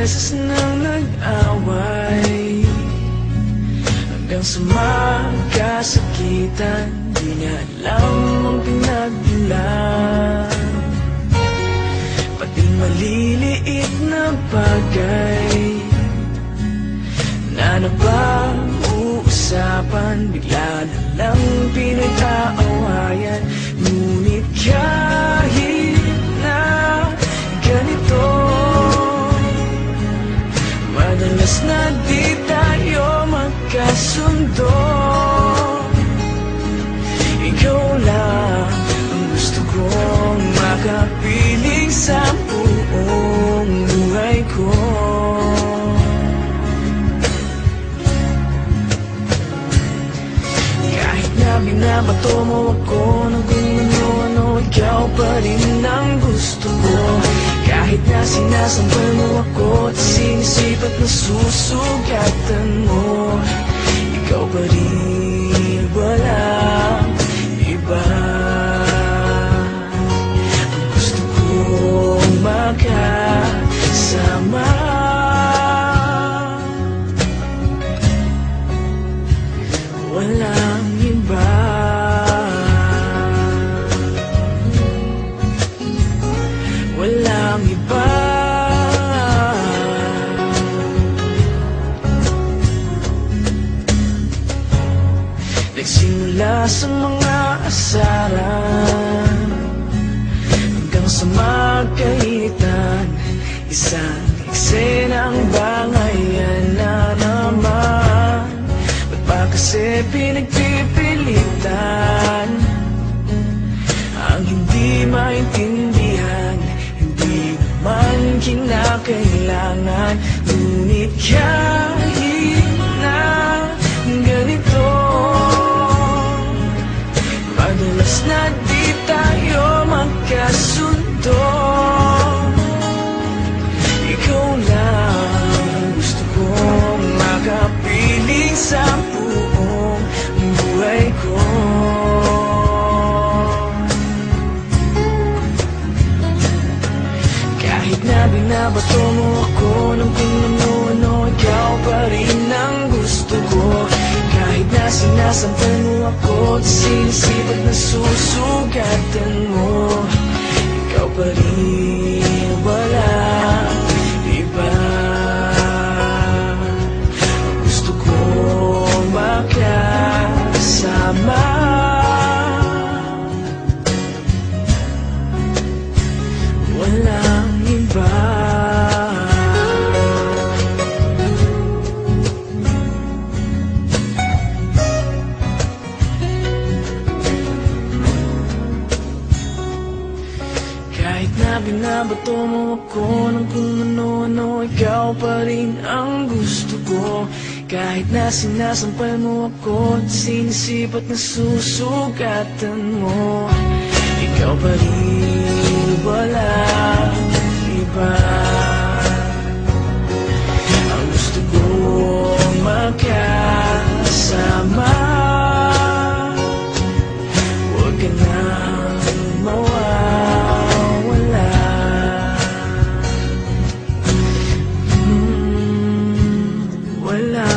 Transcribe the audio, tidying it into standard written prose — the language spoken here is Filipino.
beses nang nag-away, hanggang sa magkasakitan. Di niya alam ang pinagmulan, pati maliliit na bagay na napag-uusapan, bigla na lang pinag-aawayan. Ngunit kahit na ganito, madalas na di tayo magkasundo. Ikaw lang ang gusto kong makapiling sa buong buhay ko. Kahit na binabato mo ako ng kung ano-ano, ikaw pa rin ang gusto ko. Kahit na sinasampal mo ako at sinisipat na susugatan mo, ikaw pa rin, walang iba. Ang gusto kong makasama, walang iba. Walang iba. Nagsimula sa mga asaran hanggang sa magkaitan, isang eksenang bangayan na naman. Ba't ba kasi pinagpipilitan ang hindi maintindihan? Hindi naman kinakailangan. Ngunit kahit na ganito, madalas na di tayo magkasundo. Ikaw lang gusto kong makapiling sa buong buhay ko. Kahit na binabato mo ako ng kung ano-ano, ikaw pa rin ang gusto ko. Kahit na sinasampal mo ako at sinisipat na susugatan mo, ikaw pa rin, walang iba. Ang gusto kong makasama, walang iba. Kahit na binabato mo ako ng kung ano-ano, ikaw pa rin ang gusto ko. Kahit na sinasampal mo ako at sinisipat na susugatan mo, ikaw pa rin, walang iba. Ang gusto kong makasama, huwag ka nang mawawala. Wala